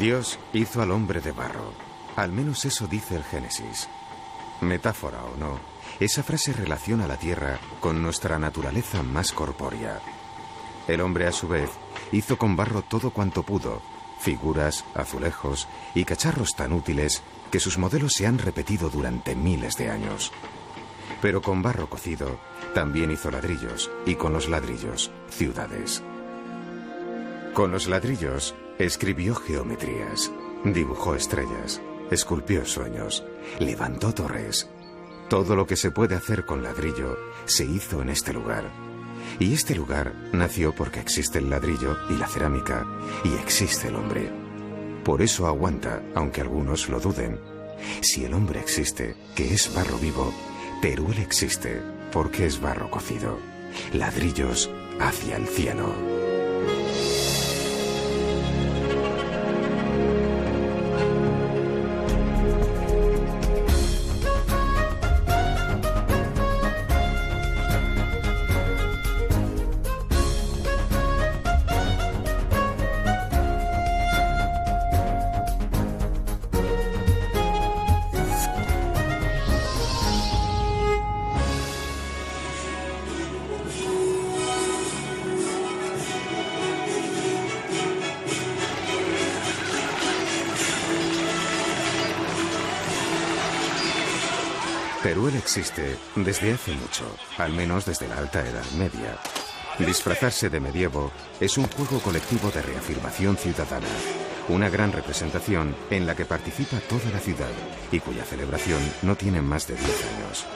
Dios hizo al hombre de barro. Al menos eso dice el Génesis. Metáfora o no, esa frase relaciona la tierra con nuestra naturaleza más corpórea. El hombre, a su vez, hizo con barro todo cuanto pudo, figuras, azulejos y cacharros tan útiles que sus modelos se han repetido durante miles de años. Pero con barro cocido también hizo ladrillos, y con los ladrillos, ciudades. Con los ladrillos escribió geometrías, dibujó estrellas, esculpió sueños, levantó torres. Todo lo que se puede hacer con ladrillo se hizo en este lugar. Y este lugar nació porque existe el ladrillo y la cerámica, y existe el hombre. Por eso aguanta, aunque algunos lo duden. Si el hombre existe, que es barro vivo, Teruel existe, porque es barro cocido. Ladrillos hacia el cielo. Teruel existe desde hace mucho, al menos desde la Alta Edad Media. Disfrazarse de medievo es un juego colectivo de reafirmación ciudadana, una gran representación en la que participa toda la ciudad y cuya celebración no tiene más de 10 años.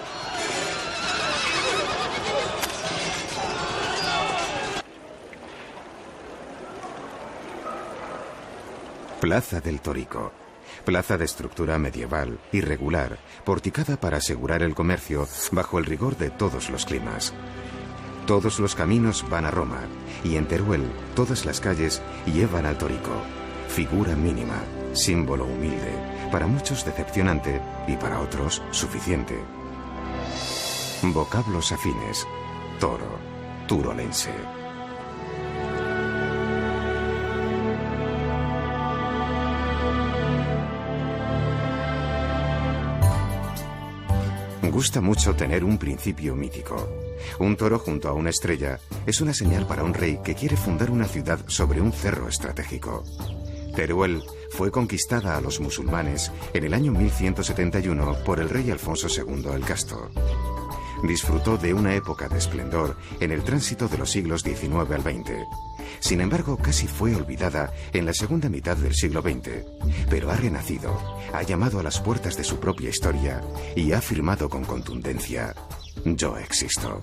Plaza del Torico. Plaza de estructura medieval, irregular, porticada para asegurar el comercio bajo el rigor de todos los climas. Todos los caminos van a Roma, y en Teruel todas las calles llevan al Torico. Figura mínima, símbolo humilde, para muchos decepcionante y para otros suficiente. Vocablos afines. Toro, turolense. Gusta mucho tener un principio mítico. Un toro junto a una estrella es una señal para un rey que quiere fundar una ciudad sobre un cerro estratégico. Teruel fue conquistada a los musulmanes en el año 1171 por el rey Alfonso II el Casto. Disfrutó de una época de esplendor en el tránsito de los siglos XIX al XX. Sin embargo, casi fue olvidada en la segunda mitad del siglo XX, pero ha renacido, ha llamado a las puertas de su propia historia y ha afirmado con contundencia: yo existo.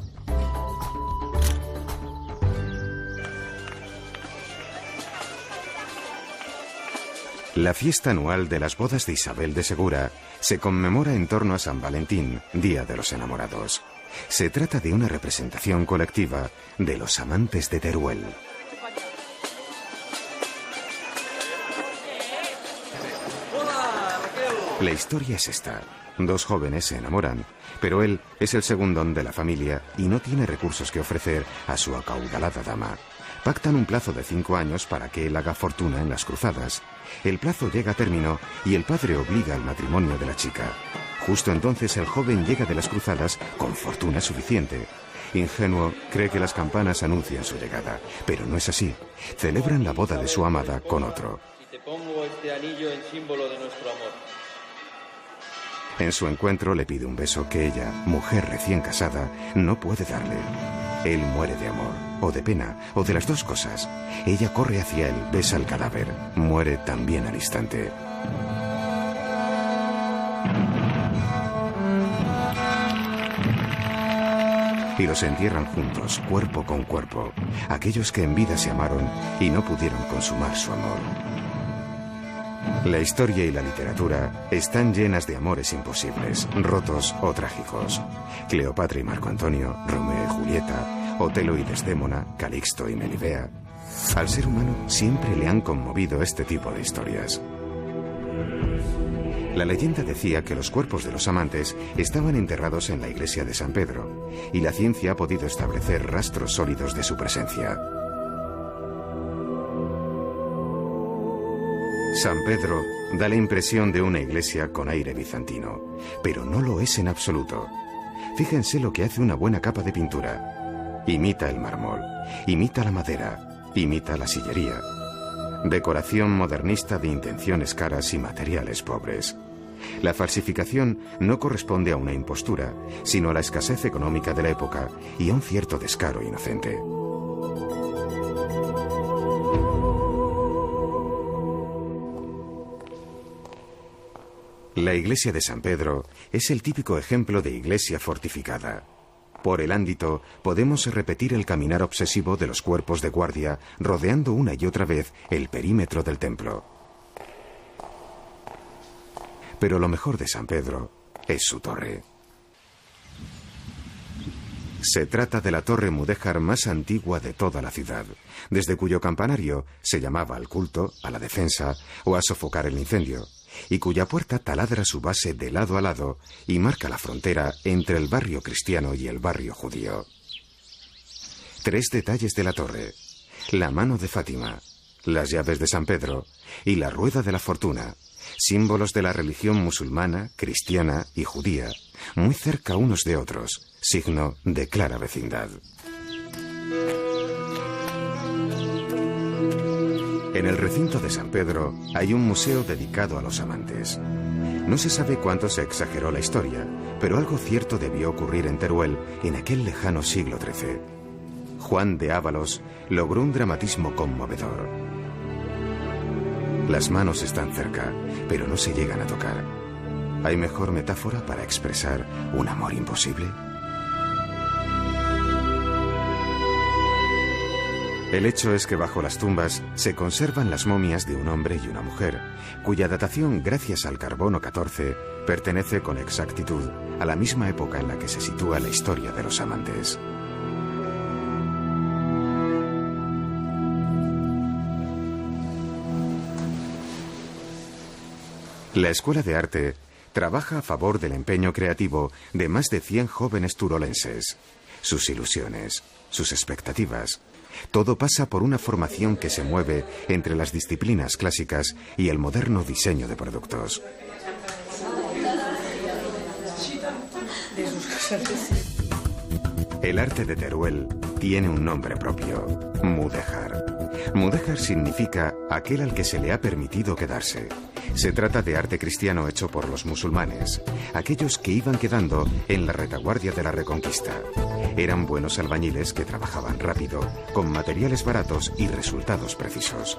La fiesta anual de las bodas de Isabel de Segura se conmemora en torno a San Valentín, Día de los Enamorados. Se trata de una representación colectiva de los amantes de Teruel. La historia es esta. Dos jóvenes se enamoran, pero él es el segundón de la familia y no tiene recursos que ofrecer a su acaudalada dama. Pactan un plazo de 5 años para que él haga fortuna en las cruzadas. El plazo llega a término y el padre obliga al matrimonio de la chica. Justo entonces el joven llega de las cruzadas con fortuna suficiente. Ingenuo, cree que las campanas anuncian su llegada, pero no es así. Celebran la boda de su amada con otro. Y te pongo este anillo en símbolo de nuestro amor. En su encuentro le pide un beso que ella, mujer recién casada, no puede darle. Él muere de amor, o de pena, o de las dos cosas. Ella corre hacia él, besa el cadáver, muere también al instante. Y los entierran juntos, cuerpo con cuerpo, aquellos que en vida se amaron y no pudieron consumar su amor. La historia y la literatura están llenas de amores imposibles, rotos o trágicos. Cleopatra y Marco Antonio, Romeo y Julieta, Otelo y Desdémona, Calixto y Melibea. Al ser humano siempre le han conmovido este tipo de historias. La leyenda decía que los cuerpos de los amantes estaban enterrados en la iglesia de San Pedro, y la ciencia ha podido establecer rastros sólidos de su presencia. San Pedro da la impresión de una iglesia con aire bizantino, pero no lo es en absoluto. Fíjense lo que hace una buena capa de pintura. Imita el mármol, imita la madera, imita la sillería. Decoración modernista de intenciones caras y materiales pobres. La falsificación no corresponde a una impostura, sino a la escasez económica de la época y a un cierto descaro inocente. La iglesia de San Pedro es el típico ejemplo de iglesia fortificada. Por el ámbito podemos repetir el caminar obsesivo de los cuerpos de guardia rodeando una y otra vez el perímetro del templo. Pero lo mejor de San Pedro es su torre. Se trata de la torre mudéjar más antigua de toda la ciudad, desde cuyo campanario se llamaba al culto, a la defensa o a sofocar el incendio, y cuya puerta taladra su base de lado a lado y marca la frontera entre el barrio cristiano y el barrio judío. 3 detalles de la torre: la mano de Fátima, las llaves de San Pedro y la rueda de la fortuna, símbolos de la religión musulmana, cristiana y judía, muy cerca unos de otros, signo de clara vecindad. En el recinto de San Pedro hay un museo dedicado a los amantes. No se sabe cuánto se exageró la historia, pero algo cierto debió ocurrir en Teruel en aquel lejano siglo XIII. Juan de Ávalos logró un dramatismo conmovedor. Las manos están cerca, pero no se llegan a tocar. ¿Hay mejor metáfora para expresar un amor imposible? El hecho es que bajo las tumbas se conservan las momias de un hombre y una mujer, cuya datación, gracias al carbono 14, pertenece con exactitud a la misma época en la que se sitúa la historia de los amantes. La Escuela de Arte trabaja a favor del empeño creativo de más de 100 jóvenes turolenses. Sus ilusiones, sus expectativas, todo pasa por una formación que se mueve entre las disciplinas clásicas y el moderno diseño de productos. El arte de Teruel tiene un nombre propio: mudéjar. Mudéjar significa aquel al que se le ha permitido quedarse. Se trata de arte cristiano hecho por los musulmanes, aquellos que iban quedando en la retaguardia de la Reconquista. Eran buenos albañiles que trabajaban rápido, con materiales baratos y resultados precisos.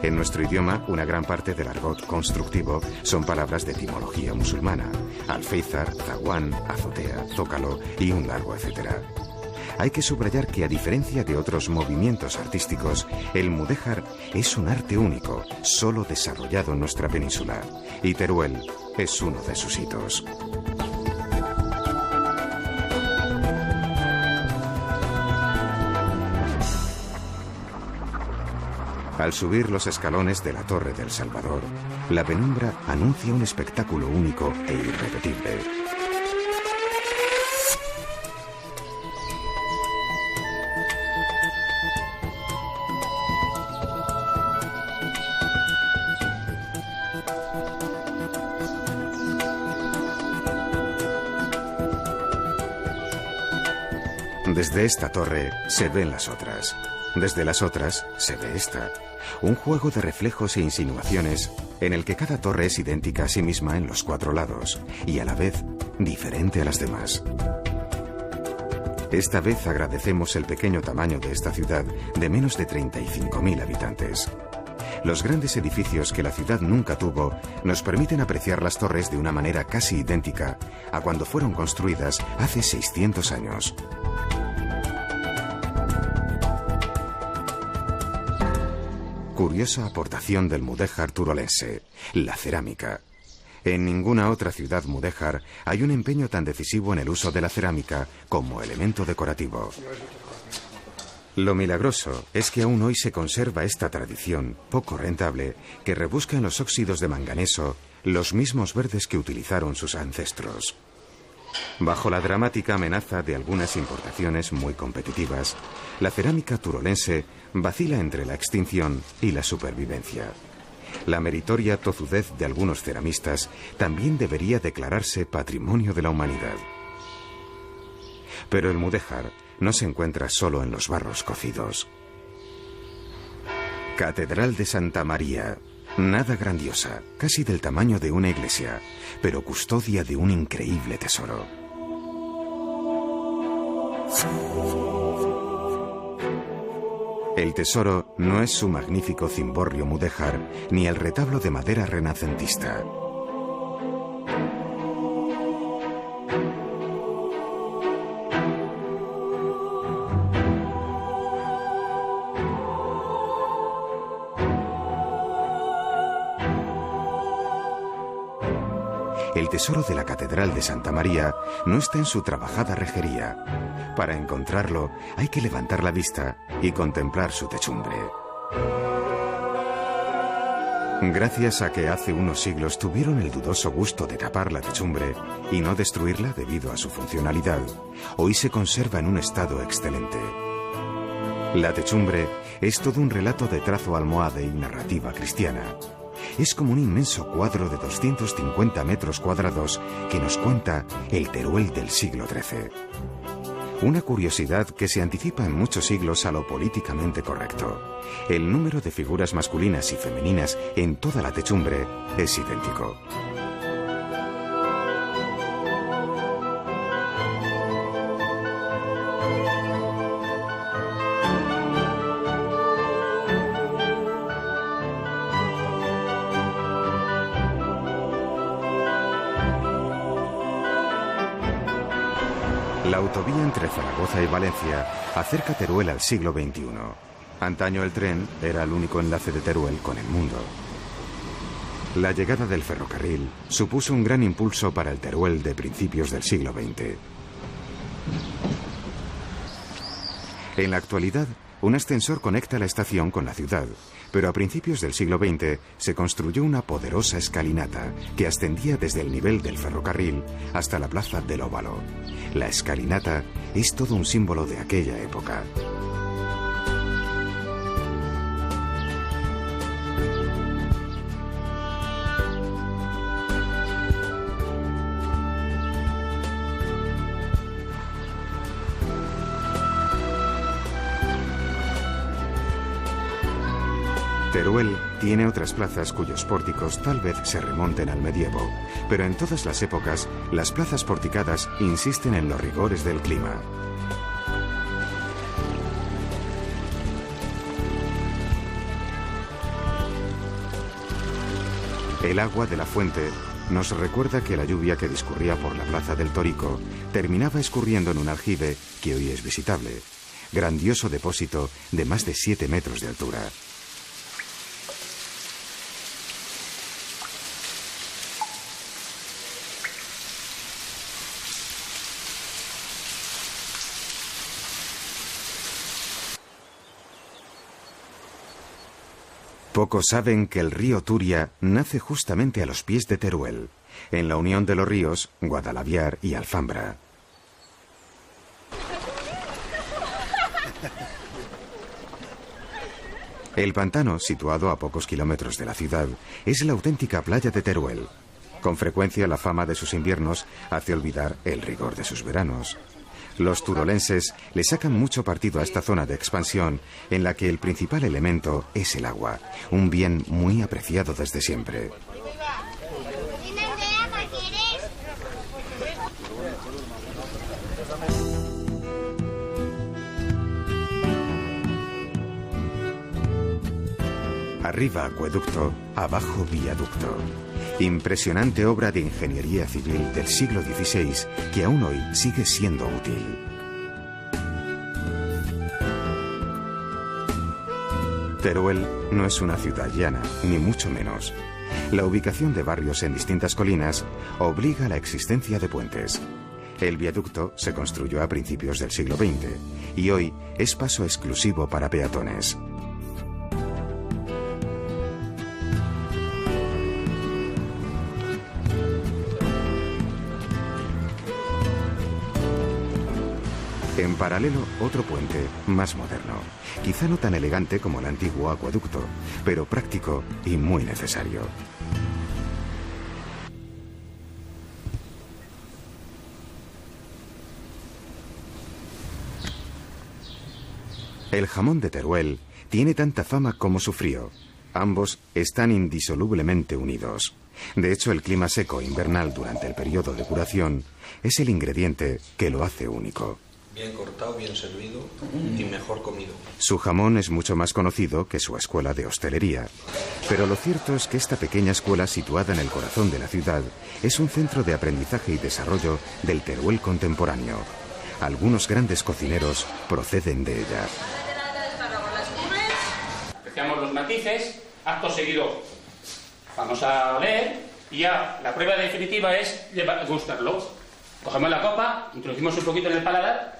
En nuestro idioma, una gran parte del argot constructivo son palabras de etimología musulmana: alféizar, zaguán, azotea, zócalo y un largo etcétera. Hay que subrayar que, a diferencia de otros movimientos artísticos, el mudéjar es un arte único, solo desarrollado en nuestra península, y Teruel es uno de sus hitos. Al subir los escalones de la Torre del Salvador, la penumbra anuncia un espectáculo único e irrepetible. Desde esta torre se ven las otras. Desde las otras se ve esta. Un juego de reflejos e insinuaciones en el que cada torre es idéntica a sí misma en los 4 lados y a la vez diferente a las demás. Esta vez agradecemos el pequeño tamaño de esta ciudad de menos de 35.000 habitantes. Los grandes edificios que la ciudad nunca tuvo nos permiten apreciar las torres de una manera casi idéntica a cuando fueron construidas hace 600 años. Curiosa aportación del mudéjar turolense: la cerámica. En ninguna otra ciudad mudéjar hay un empeño tan decisivo en el uso de la cerámica como elemento decorativo. Lo milagroso es que aún hoy se conserva esta tradición, poco rentable, que rebusca en los óxidos de manganeso los mismos verdes que utilizaron sus ancestros. Bajo la dramática amenaza de algunas importaciones muy competitivas, la cerámica turolense vacila entre la extinción y la supervivencia. La meritoria tozudez de algunos ceramistas también debería declararse Patrimonio de la Humanidad. Pero el mudéjar no se encuentra solo en los barros cocidos. Catedral de Santa María. Nada grandiosa, casi del tamaño de una iglesia, pero custodia de un increíble tesoro. El tesoro no es su magnífico cimborrio mudéjar ni el retablo de madera renacentista. El tesoro de la Catedral de Santa María no está en su trabajada rejería. Para encontrarlo hay que levantar la vista y contemplar su techumbre. Gracias a que hace unos siglos tuvieron el dudoso gusto de tapar la techumbre y no destruirla debido a su funcionalidad, hoy se conserva en un estado excelente. La techumbre es todo un relato de trazo almohade y narrativa cristiana. Es como un inmenso cuadro de 250 metros cuadrados que nos cuenta el Teruel del siglo XIII. Una curiosidad que se anticipa en muchos siglos a lo políticamente correcto. El número de figuras masculinas y femeninas en toda la techumbre es idéntico. La autovía entre Zaragoza y Valencia acerca Teruel al siglo XXI. Antaño el tren era el único enlace de Teruel con el mundo. La llegada del ferrocarril supuso un gran impulso para el Teruel de principios del siglo XX. En la actualidad, un ascensor conecta la estación con la ciudad, pero a principios del siglo XX se construyó una poderosa escalinata que ascendía desde el nivel del ferrocarril hasta la plaza del Óvalo. La escalinata es todo un símbolo de aquella época. Teruel tiene otras plazas cuyos pórticos tal vez se remonten al medievo, pero en todas las épocas las plazas porticadas insisten en los rigores del clima. El agua de la fuente nos recuerda que la lluvia que discurría por la plaza del Torico terminaba escurriendo en un aljibe que hoy es visitable, grandioso depósito de más de 7 metros de altura. Pocos saben que el río Turia nace justamente a los pies de Teruel, en la unión de los ríos Guadalaviar y Alfambra. El pantano, situado a pocos kilómetros de la ciudad, es la auténtica playa de Teruel. Con frecuencia la fama de sus inviernos hace olvidar el rigor de sus veranos. Los turolenses le sacan mucho partido a esta zona de expansión en la que el principal elemento es el agua, un bien muy apreciado desde siempre. Arriba acueducto, abajo viaducto. Impresionante obra de ingeniería civil del siglo XVI que aún hoy sigue siendo útil. Teruel no es una ciudad llana, ni mucho menos. La ubicación de barrios en distintas colinas obliga a la existencia de puentes. El viaducto se construyó a principios del siglo XX y hoy es paso exclusivo para peatones. En paralelo, otro puente, más moderno. Quizá no tan elegante como el antiguo acueducto, pero práctico y muy necesario. El jamón de Teruel tiene tanta fama como su frío. Ambos están indisolublemente unidos. De hecho, el clima seco invernal durante el periodo de curación es el ingrediente que lo hace único. Bien cortado, bien servido y mejor comido. Su jamón es mucho más conocido que su escuela de hostelería. Pero lo cierto es que esta pequeña escuela situada en el corazón de la ciudad es un centro de aprendizaje y desarrollo del Teruel contemporáneo. Algunos grandes cocineros proceden de ella. Apreciamos los matices, acto seguido vamos a oler y ya la prueba definitiva es gustarlo. Cogemos la copa, introducimos un poquito en el paladar.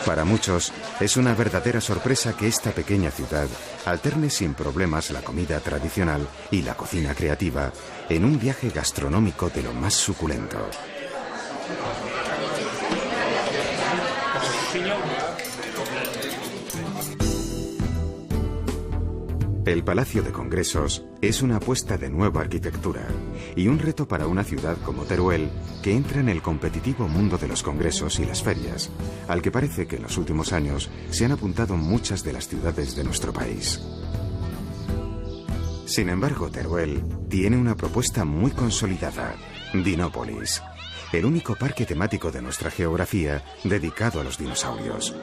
Para muchos es una verdadera sorpresa que esta pequeña ciudad alterne sin problemas la comida tradicional y la cocina creativa en un viaje gastronómico de lo más suculento. El Palacio de Congresos es una apuesta de nueva arquitectura y un reto para una ciudad como Teruel que entra en el competitivo mundo de los congresos y las ferias, al que parece que en los últimos años se han apuntado muchas de las ciudades de nuestro país. Sin embargo, Teruel tiene una propuesta muy consolidada, Dinópolis, el único parque temático de nuestra geografía dedicado a los dinosaurios.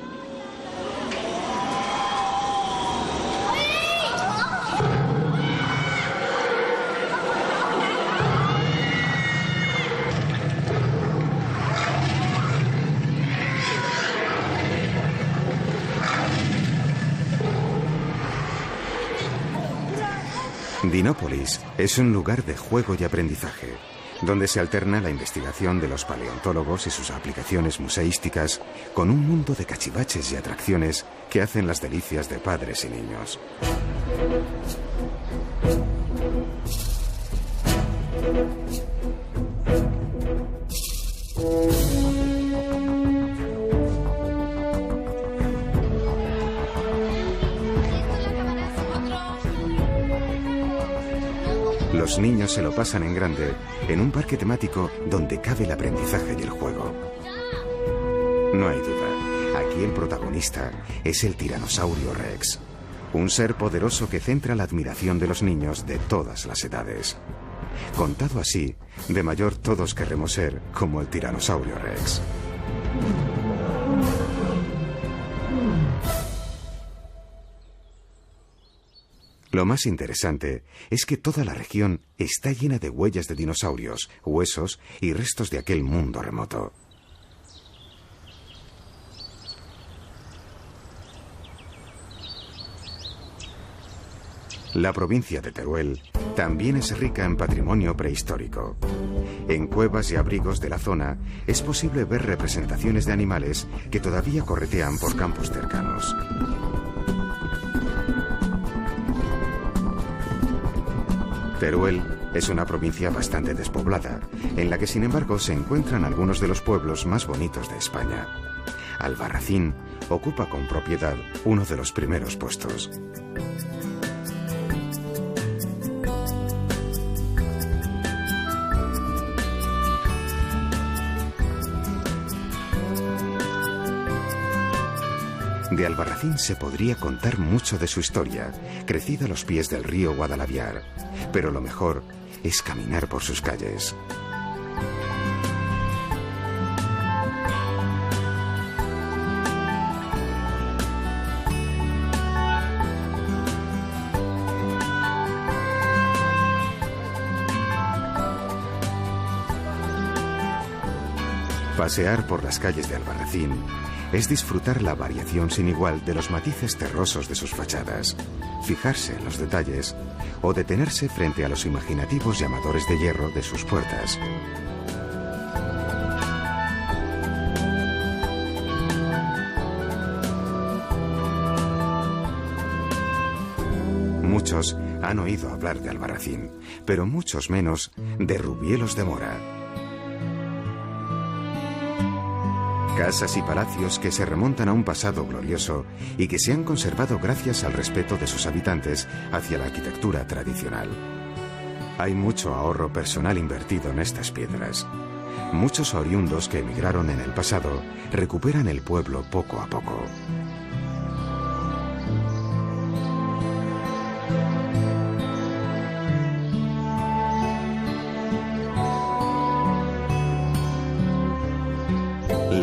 Dinópolis es un lugar de juego y aprendizaje, donde se alterna la investigación de los paleontólogos y sus aplicaciones museísticas con un mundo de cachivaches y atracciones que hacen las delicias de padres y niños. Los niños se lo pasan en grande en un parque temático donde cabe el aprendizaje y el juego. No hay duda, aquí el protagonista es el Tiranosaurio Rex, un ser poderoso que centra la admiración de los niños de todas las edades. Contado así, de mayor todos querremos ser como el Tiranosaurio Rex. Lo más interesante es que toda la región está llena de huellas de dinosaurios, huesos y restos de aquel mundo remoto. La provincia de Teruel también es rica en patrimonio prehistórico. En cuevas y abrigos de la zona es posible ver representaciones de animales que todavía corretean por campos cercanos. Teruel es una provincia bastante despoblada, en la que sin embargo se encuentran algunos de los pueblos más bonitos de España. Albarracín ocupa con propiedad uno de los primeros puestos. De Albarracín se podría contar mucho de su historia, crecida a los pies del río Guadalaviar, pero lo mejor es caminar por sus calles. Pasear por las calles de Albarracín es disfrutar la variación sin igual de los matices terrosos de sus fachadas, fijarse en los detalles o detenerse frente a los imaginativos llamadores de hierro de sus puertas. Muchos han oído hablar de Albarracín, pero muchos menos de Rubielos de Mora. Casas y palacios que se remontan a un pasado glorioso y que se han conservado gracias al respeto de sus habitantes hacia la arquitectura tradicional. Hay mucho ahorro personal invertido en estas piedras. Muchos oriundos que emigraron en el pasado recuperan el pueblo poco a poco.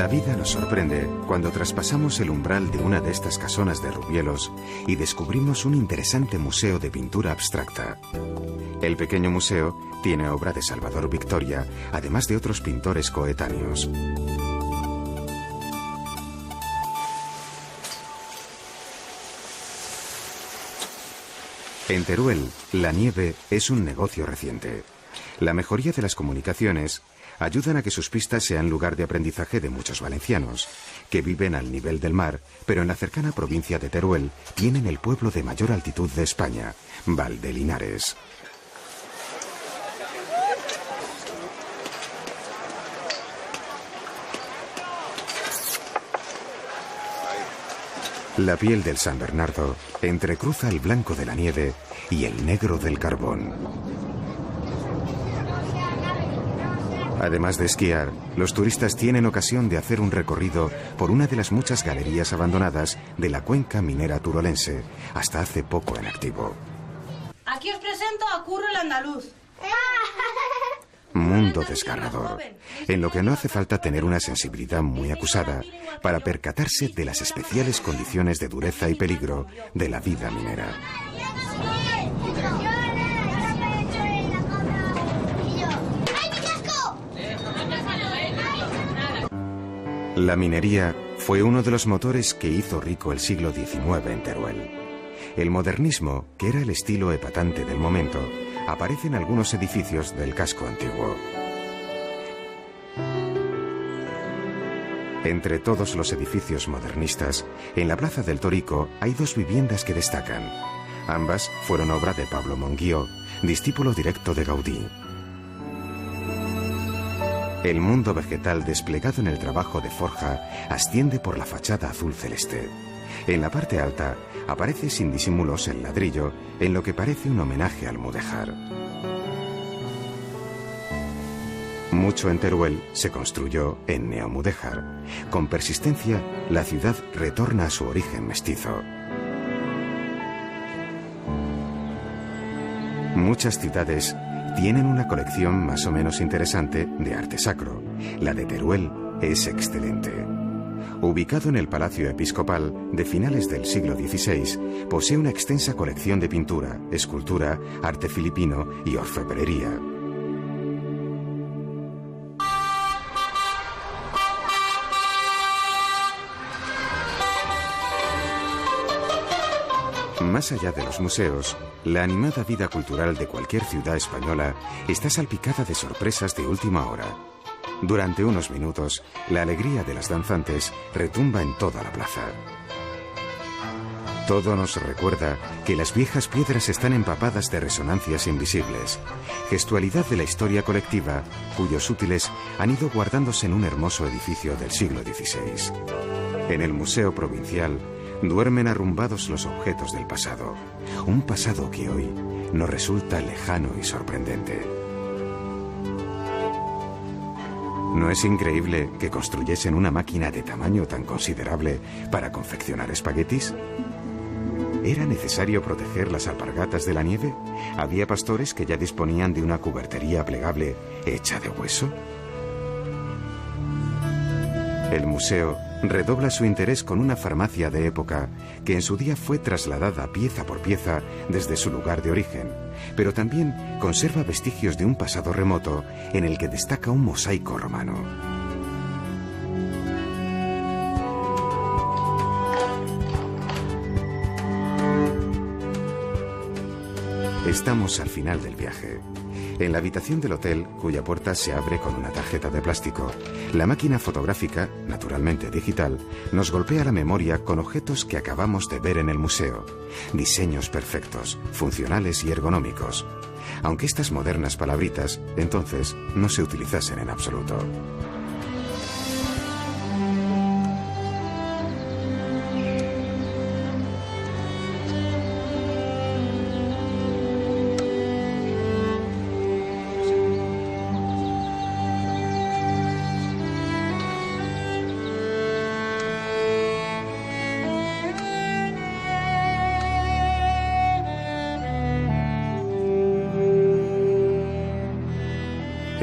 La vida nos sorprende cuando traspasamos el umbral de una de estas casonas de Rubielos y descubrimos un interesante museo de pintura abstracta. El pequeño museo tiene obra de Salvador Victoria, además de otros pintores coetáneos. En Teruel, la nieve es un negocio reciente. La mejoría de las comunicaciones ayudan a que sus pistas sean lugar de aprendizaje de muchos valencianos, que viven al nivel del mar, pero en la cercana provincia de Teruel tienen el pueblo de mayor altitud de España, Valdelinares. La piel del San Bernardo entrecruza el blanco de la nieve y el negro del carbón. Además de esquiar, los turistas tienen ocasión de hacer un recorrido por una de las muchas galerías abandonadas de la cuenca minera turolense, hasta hace poco en activo. Aquí os presento a Curro el Andaluz. Mundo desgarrador, en lo que no hace falta tener una sensibilidad muy acusada para percatarse de las especiales condiciones de dureza y peligro de la vida minera. La minería fue uno de los motores que hizo rico el siglo XIX en Teruel. El modernismo, que era el estilo epatante del momento, aparece en algunos edificios del casco antiguo. Entre todos los edificios modernistas, en la Plaza del Torico hay dos viviendas que destacan. Ambas fueron obra de Pablo Monguió, discípulo directo de Gaudí. El mundo vegetal desplegado en el trabajo de forja asciende por la fachada azul celeste. En la parte alta aparece sin disimulos el ladrillo, en lo que parece un homenaje al mudéjar. Mucho en Teruel se construyó en neomudéjar. Con persistencia, la ciudad retorna a su origen mestizo. Muchas ciudades tienen una colección más o menos interesante de arte sacro. La de Teruel es excelente. Ubicado en el Palacio Episcopal de finales del siglo XVI, posee una extensa colección de pintura, escultura, arte filipino y orfebrería. Más allá de los museos, la animada vida cultural de cualquier ciudad española está salpicada de sorpresas de última hora. Durante unos minutos, la alegría de las danzantes retumba en toda la plaza. Todo nos recuerda que las viejas piedras están empapadas de resonancias invisibles, gestualidad de la historia colectiva, cuyos útiles han ido guardándose en un hermoso edificio del siglo XVI. En el Museo Provincial duermen arrumbados los objetos del pasado, un pasado que hoy nos resulta lejano y sorprendente. ¿No es increíble que construyesen una máquina de tamaño tan considerable para confeccionar espaguetis? ¿Era necesario proteger las alpargatas de la nieve? ¿Había pastores que ya disponían de una cubertería plegable hecha de hueso? El museo redobla su interés con una farmacia de época que en su día fue trasladada pieza por pieza desde su lugar de origen, pero también conserva vestigios de un pasado remoto en el que destaca un mosaico romano. Estamos al final del viaje. En la habitación del hotel, cuya puerta se abre con una tarjeta de plástico, la máquina fotográfica, naturalmente digital, nos golpea la memoria con objetos que acabamos de ver en el museo. Diseños perfectos, funcionales y ergonómicos. Aunque estas modernas palabritas, entonces, no se utilizasen en absoluto.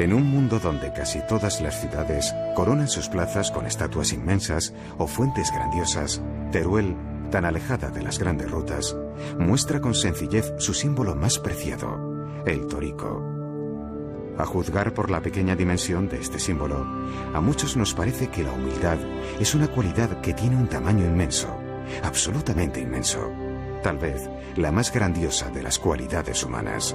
En un mundo donde casi todas las ciudades coronan sus plazas con estatuas inmensas o fuentes grandiosas, Teruel, tan alejada de las grandes rutas, muestra con sencillez su símbolo más preciado, el torico. A juzgar por la pequeña dimensión de este símbolo, a muchos nos parece que la humildad es una cualidad que tiene un tamaño inmenso, absolutamente inmenso, tal vez la más grandiosa de las cualidades humanas.